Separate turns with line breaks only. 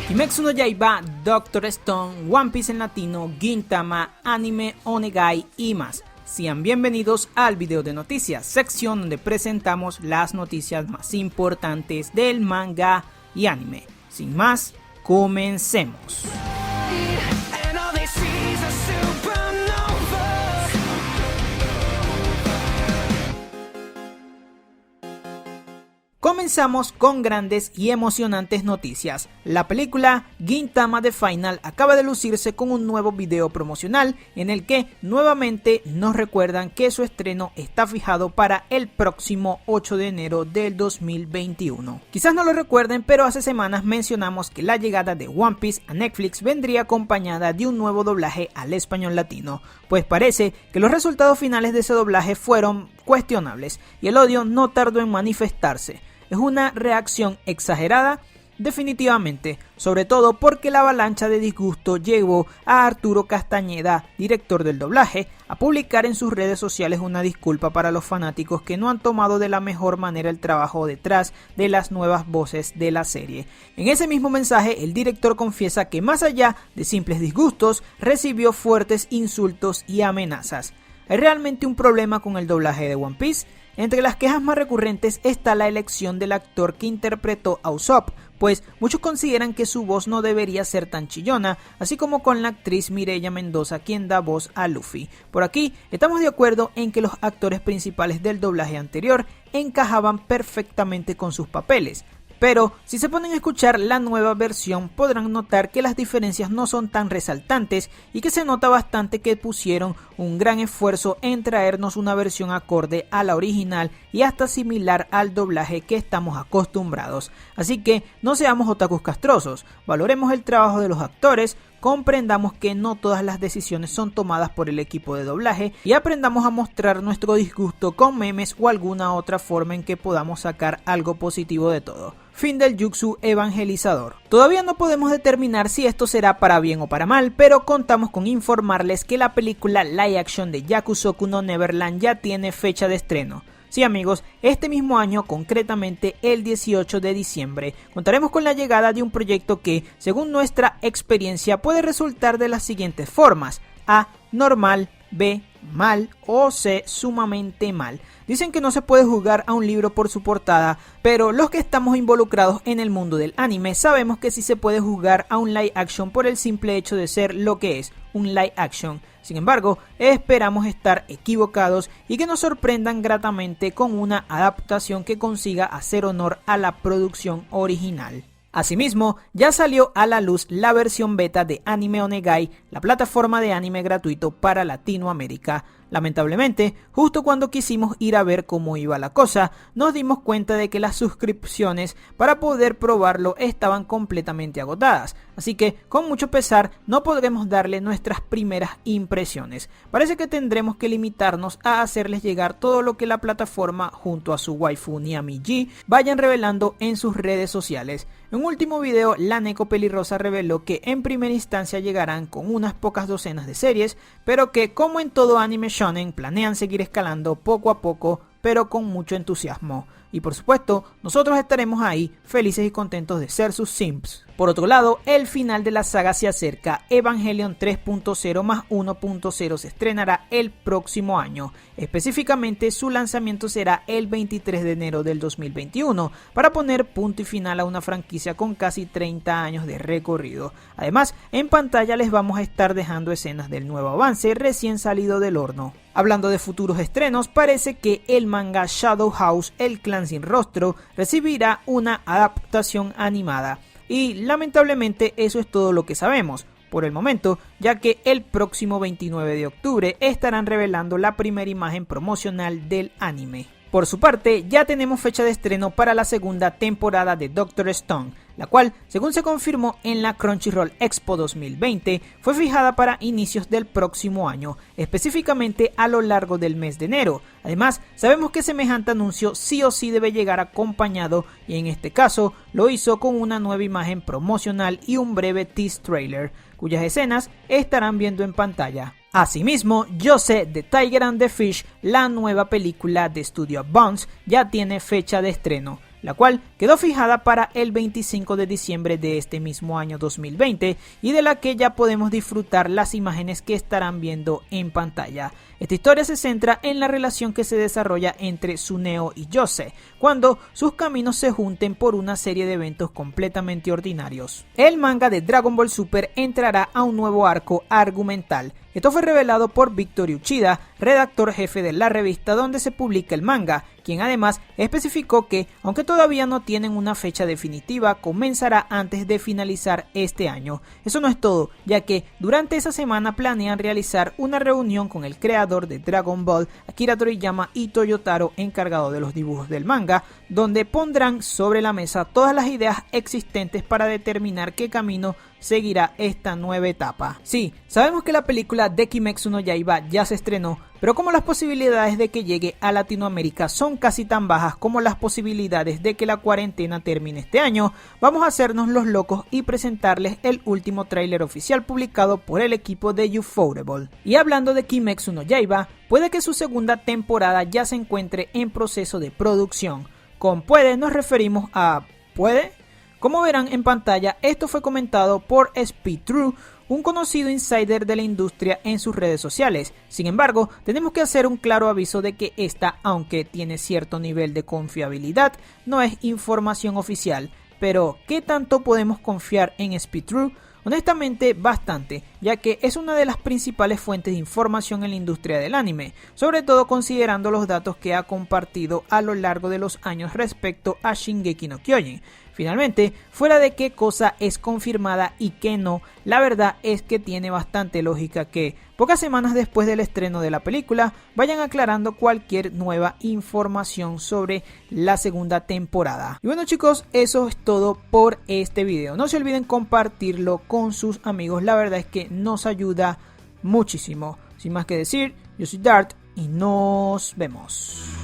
Kimetsu no Yaiba, Doctor Stone, One Piece en latino, Gintama, Anime Onegai y más. Sean bienvenidos al video de noticias, sección donde presentamos las noticias más importantes del manga y anime. Sin más, comencemos. Comenzamos con grandes y emocionantes noticias. La película Gintama The Final acaba de lucirse con un nuevo video promocional en el que nuevamente nos recuerdan que su estreno está fijado para el próximo 8 de enero del 2021. Quizás no lo recuerden, pero hace semanas mencionamos que la llegada de One Piece a Netflix vendría acompañada de un nuevo doblaje al español latino, pues parece que los resultados finales de ese doblaje fueron cuestionables y el odio no tardó en manifestarse. Es una reacción exagerada, definitivamente, sobre todo porque la avalancha de disgusto llevó a Arturo Castañeda, director del doblaje, a publicar en sus redes sociales una disculpa para los fanáticos que no han tomado de la mejor manera el trabajo detrás de las nuevas voces de la serie. En ese mismo mensaje, el director confiesa que más allá de simples disgustos, recibió fuertes insultos y amenazas. ¿Hay realmente un problema con el doblaje de One Piece? Entre las quejas más recurrentes está la elección del actor que interpretó a Usopp, pues muchos consideran que su voz no debería ser tan chillona, así como con la actriz Mireia Mendoza, quien da voz a Luffy. Por aquí estamos de acuerdo en que los actores principales del doblaje anterior encajaban perfectamente con sus papeles. Pero si se ponen a escuchar la nueva versión podrán notar que las diferencias no son tan resaltantes y que se nota bastante que pusieron un gran esfuerzo en traernos una versión acorde a la original y hasta similar al doblaje que estamos acostumbrados. Así que no seamos otakus castrosos, valoremos el trabajo de los actores, comprendamos que no todas las decisiones son tomadas por el equipo de doblaje y aprendamos a mostrar nuestro disgusto con memes o alguna otra forma en que podamos sacar algo positivo de todo. Fin del jutsu evangelizador. Todavía no podemos determinar si esto será para bien o para mal, pero contamos con informarles que la película live action de Yakusoku no Neverland ya tiene fecha de estreno. Sí amigos, este mismo año, concretamente el 18 de diciembre, contaremos con la llegada de un proyecto que, según nuestra experiencia, puede resultar de las siguientes formas: A, normal; B, mal; o C, sumamente mal. Dicen que no se puede juzgar a un libro por su portada, pero los que estamos involucrados en el mundo del anime sabemos que sí se puede juzgar a un live action por el simple hecho de ser lo que es, un live action. Sin embargo, esperamos estar equivocados y que nos sorprendan gratamente con una adaptación que consiga hacer honor a la producción original. Asimismo, ya salió a la luz la versión beta de Anime Onegai, la plataforma de anime gratuito para Latinoamérica. Lamentablemente, justo cuando quisimos ir a ver cómo iba la cosa, nos dimos cuenta de que las suscripciones para poder probarlo estaban completamente agotadas, así que con mucho pesar no podremos darle nuestras primeras impresiones. Parece que tendremos que limitarnos a hacerles llegar todo lo que la plataforma junto a su waifu Niami G vayan revelando en sus redes sociales. En un último video, la Neko Pelirrosa reveló que en primera instancia llegarán con unas pocas docenas de series, pero que como en todo anime shonen planean seguir escalando poco a poco, pero con mucho entusiasmo. Y por supuesto, nosotros estaremos ahí felices y contentos de ser sus simps. Por otro lado, el final de la saga se acerca. Evangelion 3.0 más 1.0 se estrenará el próximo año. Específicamente, su lanzamiento será el 23 de enero del 2021 para poner punto y final a una franquicia con casi 30 años de recorrido. Además, en pantalla les vamos a estar dejando escenas del nuevo avance recién salido del horno. Hablando de futuros estrenos, parece que el manga Shadow House, el clan sin rostro, recibirá una adaptación animada. Y lamentablemente eso es todo lo que sabemos por el momento, ya que el próximo 29 de octubre estarán revelando la primera imagen promocional del anime. Por su parte, ya tenemos fecha de estreno para la segunda temporada de Doctor Stone, la cual, según se confirmó en la Crunchyroll Expo 2020, fue fijada para inicios del próximo año, específicamente a lo largo del mes de enero. Además, sabemos que semejante anuncio sí o sí debe llegar acompañado, y en este caso lo hizo con una nueva imagen promocional y un breve tease trailer, cuyas escenas estarán viendo en pantalla. Asimismo, Jose the Tiger and the Fish, la nueva película de Studio Bones, ya tiene fecha de estreno, la cual quedó fijada para el 25 de diciembre de este mismo año 2020 y de la que ya podemos disfrutar las imágenes que estarán viendo en pantalla. Esta historia se centra en la relación que se desarrolla entre Tsuneo y Jose, cuando sus caminos se junten por una serie de eventos completamente ordinarios. El manga de Dragon Ball Super entrará a un nuevo arco argumental. Esto fue revelado por Victor Uchida, redactor jefe de la revista donde se publica el manga, quien además especificó que, aunque todavía no tienen una fecha definitiva, comenzará antes de finalizar este año. Eso no es todo, ya que durante esa semana planean realizar una reunión con el creador de Dragon Ball, Akira Toriyama, y Toyotaro, encargado de los dibujos del manga, donde pondrán sobre la mesa todas las ideas existentes para determinar qué camino seguirá esta nueva etapa. Sí, sabemos que la película de Kimetsu no Yaiba ya se estrenó, pero como las posibilidades de que llegue a Latinoamérica son casi tan bajas como las posibilidades de que la cuarentena termine este año, vamos a hacernos los locos y presentarles el último tráiler oficial publicado por el equipo de Ufotable. Y hablando de Kimetsu no Yaiba, puede que su segunda temporada ya se encuentre en proceso de producción. Con puede nos referimos a ¿puede? Como verán en pantalla, esto fue comentado por Speed True, un conocido insider de la industria, en sus redes sociales. Sin embargo, tenemos que hacer un claro aviso de que esta, aunque tiene cierto nivel de confiabilidad, no es información oficial. Pero, ¿qué tanto podemos confiar en Speed True? Honestamente, bastante, ya que es una de las principales fuentes de información en la industria del anime, sobre todo considerando los datos que ha compartido a lo largo de los años respecto a Shingeki no Kyojin. Finalmente, fuera de qué cosa es confirmada y qué no, la verdad es que tiene bastante lógica que, pocas semanas después del estreno de la película, vayan aclarando cualquier nueva información sobre la segunda temporada. Y bueno chicos, eso es todo por este video. No se olviden compartirlo con sus amigos, la verdad es que nos ayuda muchísimo. Sin más que decir, yo soy Dart y nos vemos.